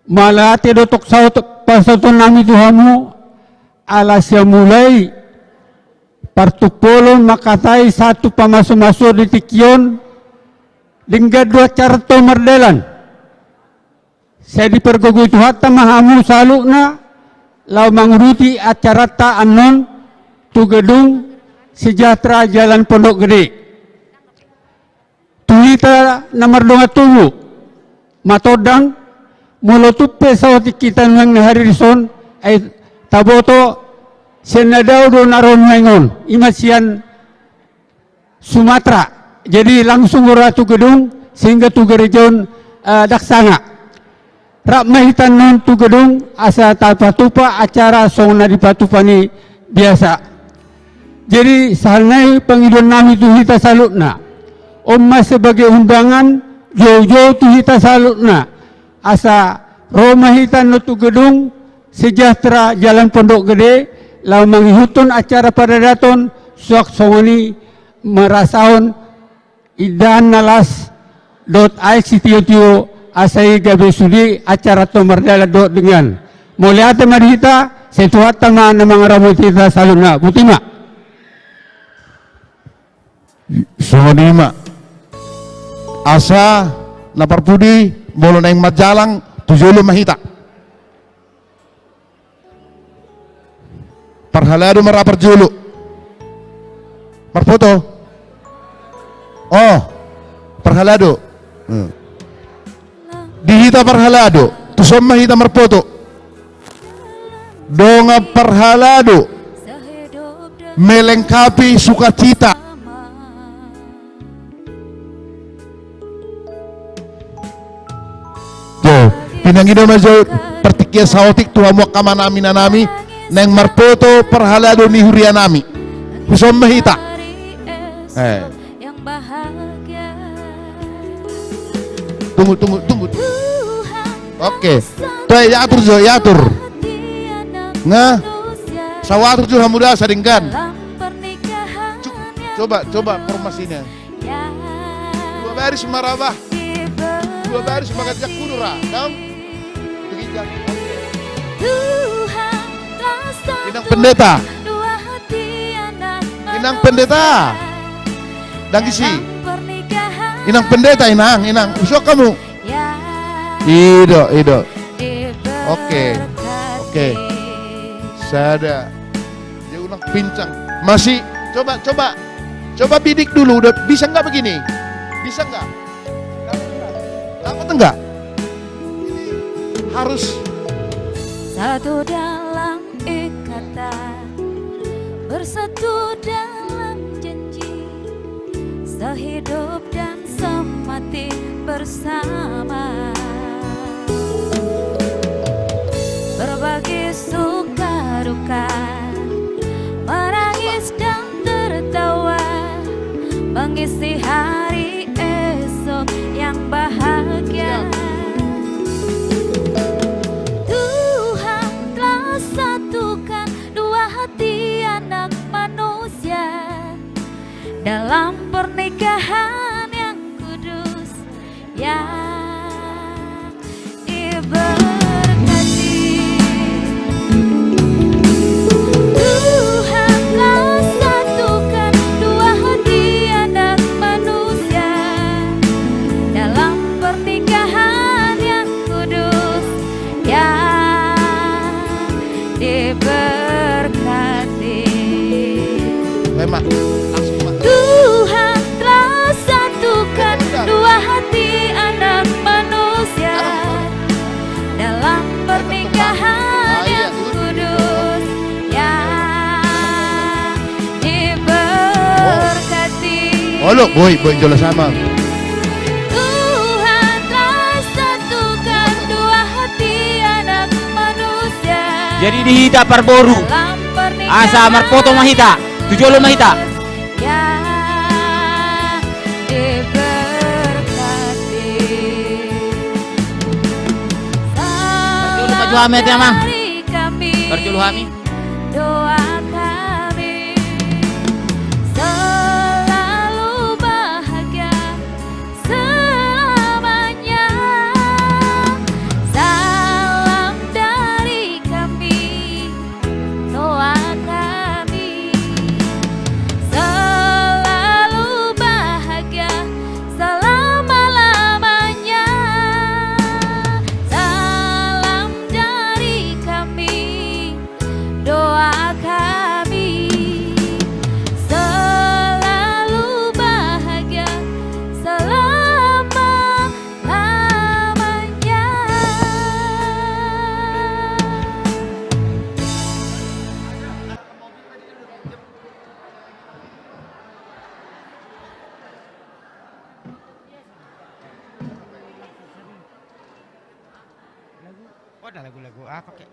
malati dotok saut pasatun nami Tuhamu, alasya mulai partupulon makatai satu pamasu-masu di tikion, dengan dua carto merdelan. Saya dipergogoi Tuhan mahamu salukna, lau mangruti acara ta anon tu gedung sejahtera Jalan Pondok Gede. Tuhita nomor 27 matodang molotupe sawati kita nang hari rison ay taboto senadaw do naron mengon imasian Sumatera. Jadi langsung ora tu gedung sehingga tu gerejon daksana. Rak mahitan non tu gedung asa tapatupa acara song na dipatupani biasa. Jadi sahanay pangidon nami tuhita salutna. Omma sebagai undangan jojo tuhita salutna. Asa romahitan no tu gedung sejahtera Jalan Pondok Gede lau mangihutun acara pada daton suak songoni merasaon idan nalas .ix asai gabe sudi acara to merdala do dengan muliate marita setuat tama namang ramutita saluna butima sonima asa naparpudi bolo naing majalang tujolo mahita parhalado marapar julu marfoto oh parhalado dihita parhalado tusom mahita marfoto donga parhalado melengkapi sukacita tuh pinangido majo pertikia saotik tuamu kamanami nanami neng marfoto parhalado ni hurianami tusom mahita tunggu oke tuh ya atur nah sawatur juga mudah saringkan coba formasinya 2 baris marabah 2 baris magajak kunura kamu begijak inang pendeta dan kisi inang pendeta inang usok kamu ido oke sada dia ulang pincang masih coba bidik dulu udah bisa nggak begini bisa nggak dapat enggak harus satu dalam ikatan bersatu dalam janji sehidup dan semati bersama berbagi suka duka menangis dan tertawa mengisi hari esok yang bahagia. Tuhan telah satukan dua hati anak manusia dalam pernikahan yang kudus yang diberkati. Tuhan telah satukan dua hati anak manusia dalam pernikahan yang kudus yang diberkati. Mak, langsung Mak. Tuhan telah satukan dua hati anak manusia dalam pernikahan yang kudus yang diberkati. Oh lo, boy jola sama. Tuhan telah satukan dua hati anak manusia. Jadi dihita parboru Dalam pernikahan asa marpoto mahita tujolo mahita yang diberkati. Berjulu maju hamet ya mang Hari kami, berjulu hami doa kami ada lagu-lagu apa kek?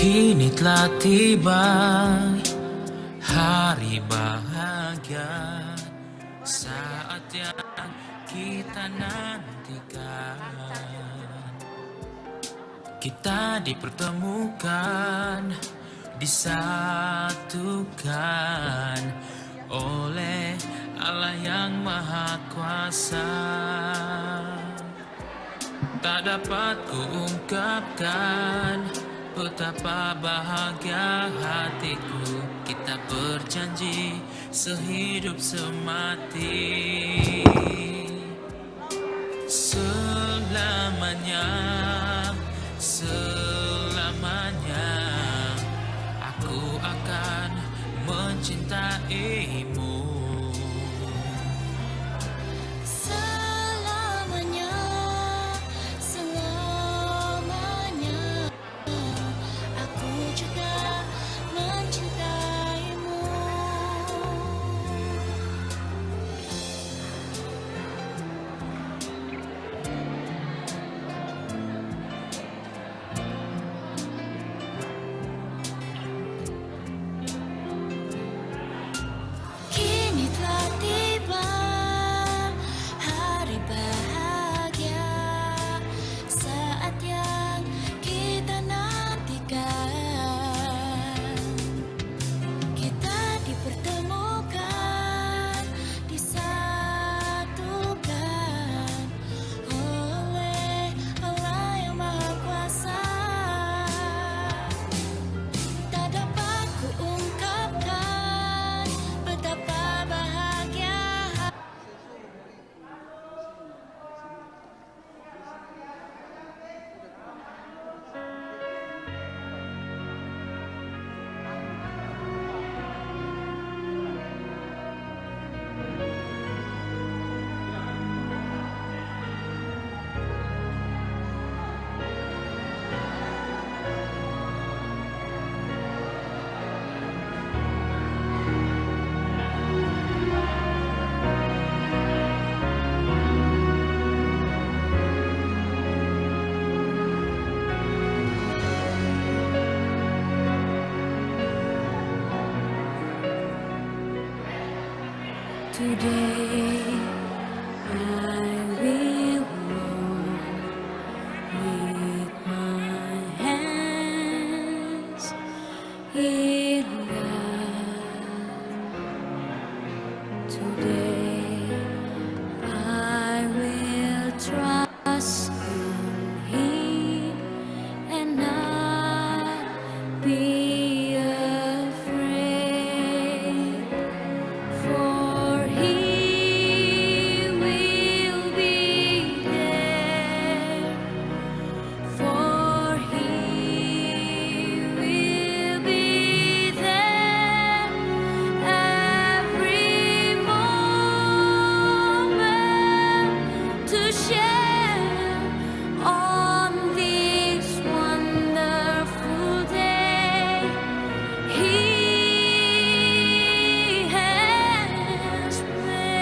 Kini telah tiba hari bahagia, saat yang kita nantikan. Kita dipertemukan, disatukan oleh Allah yang Maha Kuasa. Tak dapat kuungkapkan betapa bahagia hatiku. Kita berjanji sehidup semati, selamanya, selamanya aku akan mencintaimu. Selamanya, selamanya aku juga mencintaimu. Today I will walk with my hands in God. Today I will trust in Him and not be afraid. For He will be there. For He will be there every moment to share on this wonderful day He has made.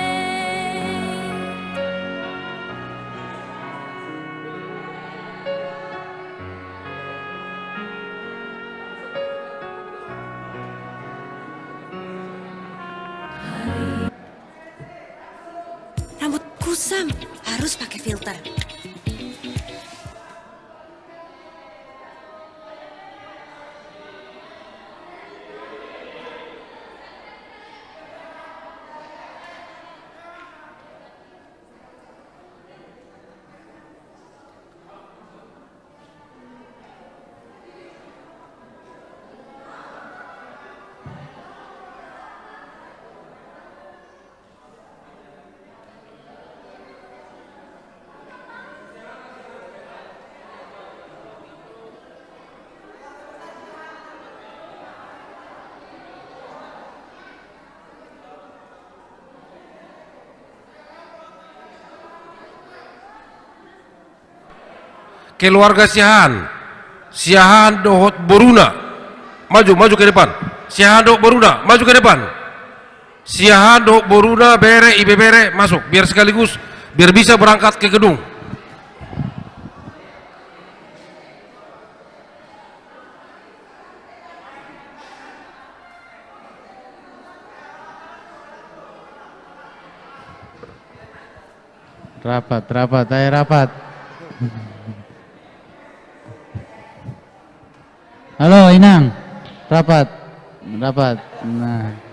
Rambut kusam harus pakai filter. Keluarga Siahan Dohot Boruna, maju ke depan. Siahan Dohot Boruna, maju ke depan. Siahan Dohot Boruna, Bere, Ibe Bere, masuk, biar sekaligus, biar bisa berangkat ke gedung. Rapat. Halo Inang, rapat. Nah.